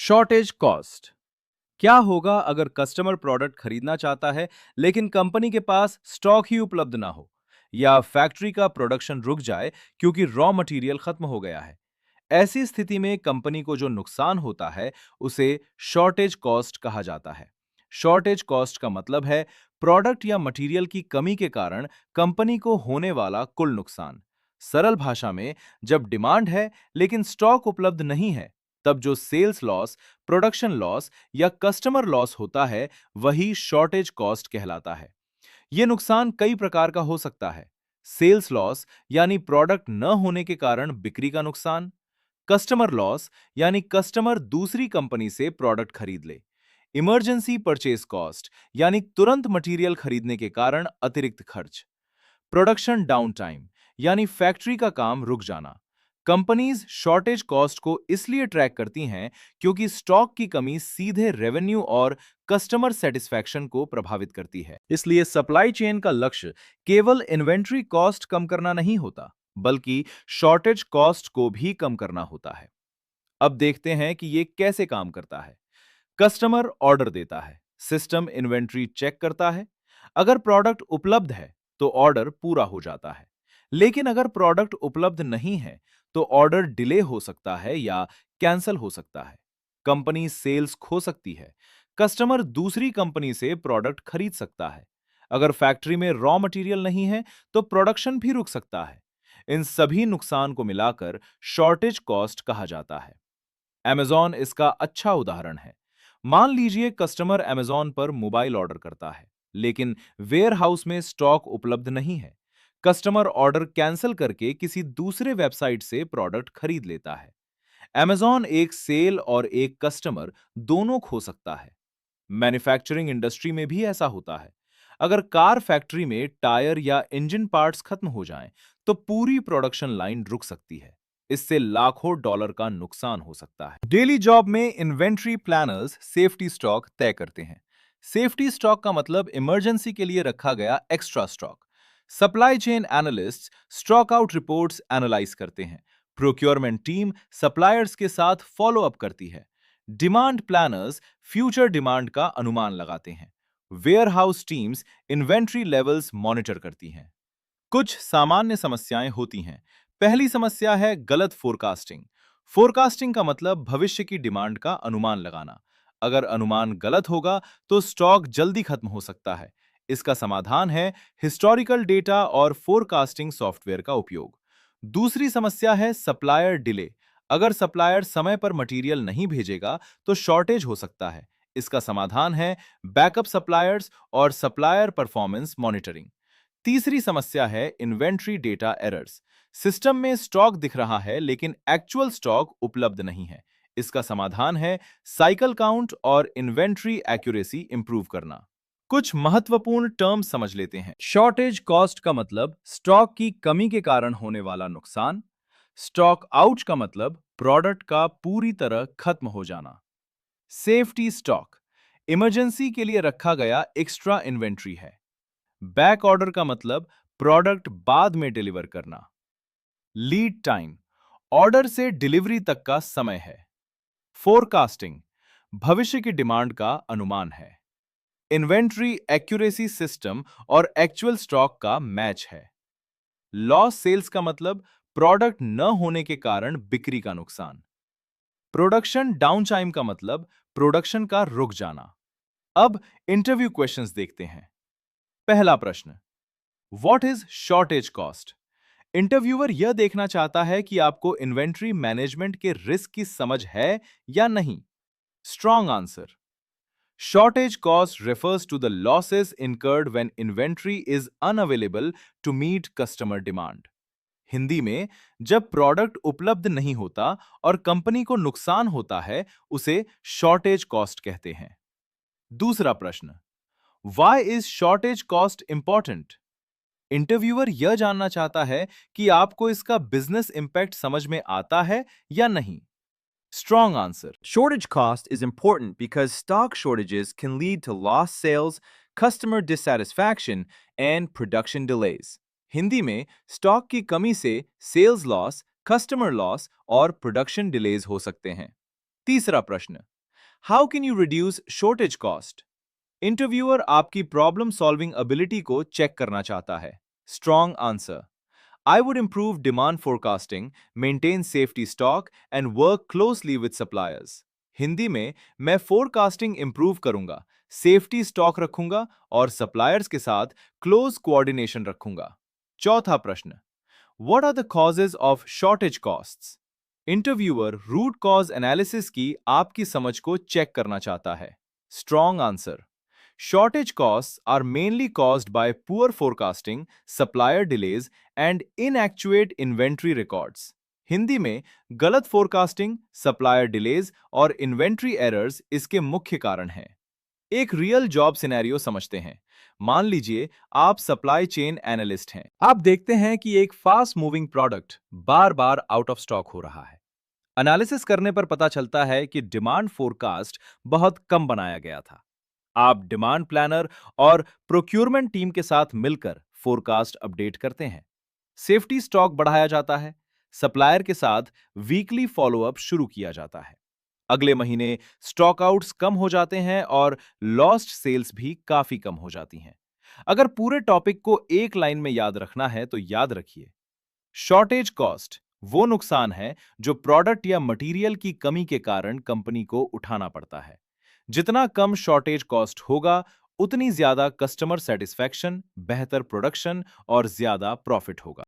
Shortage cost. क्या होगा अगर कस्टमर प्रोडक्ट खरीदना चाहता है लेकिन कंपनी के पास स्टॉक ही उपलब्ध ना हो, या फैक्ट्री का प्रोडक्शन रुक जाए क्योंकि रॉ मटेरियल खत्म हो गया है। ऐसी स्थिति में कंपनी को जो नुकसान होता है उसे शॉर्टेज कॉस्ट कहा जाता है। शॉर्टेज कॉस्ट का मतलब है प्रोडक्ट या मटेरियल की कमी के कारण कंपनी को होने वाला कुल नुकसान। सरल भाषा में, जब डिमांड है लेकिन स्टॉक उपलब्ध नहीं है, तब जो सेल्स लॉस, प्रोडक्शन लॉस या कस्टमर लॉस होता है, वही शॉर्टेज कॉस्ट कहलाता है। यह नुकसान कई प्रकार का हो सकता है। सेल्स लॉस यानी प्रोडक्ट न होने के कारण बिक्री का नुकसान। कस्टमर लॉस यानी कस्टमर दूसरी कंपनी से प्रोडक्ट खरीद ले। इमरजेंसी परचेज कॉस्ट यानी तुरंत मटेरियल खरीदने के कारण अतिरिक्त खर्च। प्रोडक्शन डाउन टाइम यानी फैक्ट्री का काम रुक जाना। कंपनीज शॉर्टेज कॉस्ट को इसलिए ट्रैक करती हैं क्योंकि स्टॉक की कमी सीधे रेवेन्यू और कस्टमर सेटिस्फैक्शन को प्रभावित करती है। इसलिए सप्लाई चेन का लक्ष्य केवल इन्वेंट्री कॉस्ट कम करना नहीं होता, बल्कि शॉर्टेज कॉस्ट को भी कम करना होता है। अब देखते हैं कि ये कैसे काम करता है। कस्टमर ऑर्डर देता है, सिस्टम इन्वेंट्री चेक करता है। अगर प्रोडक्ट उपलब्ध है तो ऑर्डर पूरा हो जाता है, लेकिन अगर प्रोडक्ट उपलब्ध नहीं है तो ऑर्डर डिले हो सकता है या कैंसल हो सकता है। कंपनी सेल्स खो सकती है, कस्टमर दूसरी कंपनी से प्रोडक्ट खरीद सकता है। अगर फैक्ट्री में रॉ मटेरियल नहीं है तो प्रोडक्शन भी रुक सकता है। इन सभी नुकसान को मिलाकर शॉर्टेज कॉस्ट कहा जाता है। Amazon इसका अच्छा उदाहरण है। मान लीजिए कस्टमर Amazon पर मोबाइल ऑर्डर करता है, लेकिन वेयर हाउस में स्टॉक उपलब्ध नहीं है। कस्टमर ऑर्डर कैंसिल करके किसी दूसरे वेबसाइट से प्रोडक्ट खरीद लेता है। Amazon एक सेल और एक कस्टमर दोनों खो सकता है। मैन्युफैक्चरिंग इंडस्ट्री में भी ऐसा होता है। अगर कार फैक्ट्री में टायर या इंजन पार्ट्स खत्म हो जाएं, तो पूरी प्रोडक्शन लाइन रुक सकती है। इससे लाखों डॉलर का नुकसान हो सकता है। डेली जॉब में इन्वेंट्री प्लानर्स सेफ्टी स्टॉक तय करते हैं। सेफ्टी स्टॉक का मतलब इमरजेंसी के लिए रखा गया extra stock. Supply chain analysts stock out reports analyse करते हैं। प्रोक्योरमेंट टीम सप्लायर्स के साथ फॉलो अप करती है। डिमांड प्लानर्स फ्यूचर डिमांड का अनुमान लगाते हैं। Warehouse teams inventory levels monitor करती हैं। कुछ सामान्य समस्याएं होती हैं। पहली समस्या है गलत फोरकास्टिंग। फोरकास्टिंग का मतलब भविष्य की डिमांड का अनुमान लगाना। अगर अनुमान गलत होगा तो स्टॉक जल्दी खत्म हो सकता है। इसका समाधान है हिस्टोरिकल डेटा और फोरकास्टिंग सॉफ्टवेयर का उपयोग। दूसरी समस्या है सप्लायर डिले। अगर सप्लायर समय पर मटेरियल नहीं भेजेगा तो शॉर्टेज हो सकता है। इसका समाधान है बैकअप सप्लायर्स और सप्लायर परफॉर्मेंस मॉनिटरिंग। तीसरी समस्या है इन्वेंट्री डेटा एरर्स। सिस्टम में स्टॉक दिख रहा है लेकिन एक्चुअल स्टॉक उपलब्ध नहीं है। इसका समाधान है साइकिल काउंट और इन्वेंट्री एक्यूरेसी इंप्रूव करना। कुछ महत्वपूर्ण टर्म समझ लेते हैं। शॉर्टेज कॉस्ट का मतलब स्टॉक की कमी के कारण होने वाला नुकसान। स्टॉक आउट का मतलब प्रोडक्ट का पूरी तरह खत्म हो जाना। सेफ्टी स्टॉक इमरजेंसी के लिए रखा गया एक्स्ट्रा इन्वेंट्री है। बैक ऑर्डर का मतलब प्रोडक्ट बाद में डिलीवर करना। लीड टाइम ऑर्डर से डिलीवरी तक का समय है। फोरकास्टिंग भविष्य की डिमांड का अनुमान है। इन्वेंट्री एक्यूरेसी सिस्टम और एक्चुअल स्टॉक का मैच है। लॉस सेल्स का मतलब प्रोडक्ट न होने के कारण बिक्री का नुकसान। प्रोडक्शन डाउन टाइम का मतलब प्रोडक्शन का रुक जाना। अब इंटरव्यू क्वेश्चंस देखते हैं। पहला प्रश्न, what is shortage cost? Interviewer यह देखना चाहता है कि आपको इन्वेंट्री मैनेजमेंट के रिस्क की समझ है या नहीं। Strong answer, shortage cost refers to the losses incurred when inventory is unavailable to meet customer demand. Hindi में, जब प्रोडक्ट उपलब्ध नहीं होता और कंपनी को नुकसान होता है, उसे शॉर्टेज कॉस्ट कहते हैं। दूसरा प्रश्न, Why is shortage cost important? Interviewer यह जानना चाहता है कि आपको इसका बिजनेस इंपैक्ट समझ में आता है या नहीं। Strong answer. Shortage cost is important because stock shortages can lead to lost sales, customer dissatisfaction, and production delays. Hindi में, स्टॉक की कमी से सेल्स लॉस, कस्टमर लॉस और प्रोडक्शन डिलेज हो सकते हैं। तीसरा प्रश्न, How can you reduce shortage cost? Interviewer आपकी प्रॉब्लम सॉल्विंग एबिलिटी को चेक करना चाहता है। Strong answer: I would improve demand forecasting, maintain safety stock, and work closely with suppliers. Hindi में मैं फोरकास्टिंग इंप्रूव करूंगा, सेफ्टी स्टॉक रखूंगा और सप्लायर्स के साथ क्लोज कोऑर्डिनेशन रखूंगा। चौथा प्रश्न: What are the causes of shortage costs? Interviewer root cause analysis की आपकी समझ को चेक करना चाहता है। Strong answer: Shortage costs are mainly caused by poor forecasting, supplier delays, and inaccurate inventory records. Hindi में गलत फोरकास्टिंग, सप्लायर डिलेज और इन्वेंट्री एरर्स इसके मुख्य कारण हैं। एक रियल जॉब सिनेरियो समझते हैं। मान लीजिए आप सप्लाई चेन एनालिस्ट हैं। आप देखते हैं कि एक फास्ट मूविंग प्रोडक्ट बार-बार आउट ऑफ स्टॉक हो रहा है। एनालिसिस करने पर पता चलता है कि डिमांड फोरकास्ट बहुत कम बनाया गया था। आप डिमांड प्लानर और प्रोक्यूरमेंट टीम के साथ मिलकर फोरकास्ट अपडेट करते हैं। सेफ्टी स्टॉक बढ़ाया जाता है। सप्लायर के साथ वीकली फॉलोअप शुरू किया जाता है। अगले महीने स्टॉक आउट्स कम हो जाते हैं और लॉस्ट सेल्स भी काफी कम हो जाती हैं। अगर पूरे टॉपिक को एक लाइन में याद रखना है तो याद रखिए, शॉर्टेज कॉस्ट वो नुकसान है जो प्रोडक्ट या मटेरियल की कमी के कारण कंपनी को उठाना पड़ता है। जितना कम शॉर्टेज कॉस्ट होगा, उतनी ज्यादा कस्टमर सेटिस्फैक्शन, बेहतर प्रोडक्शन और ज्यादा प्रॉफिट होगा।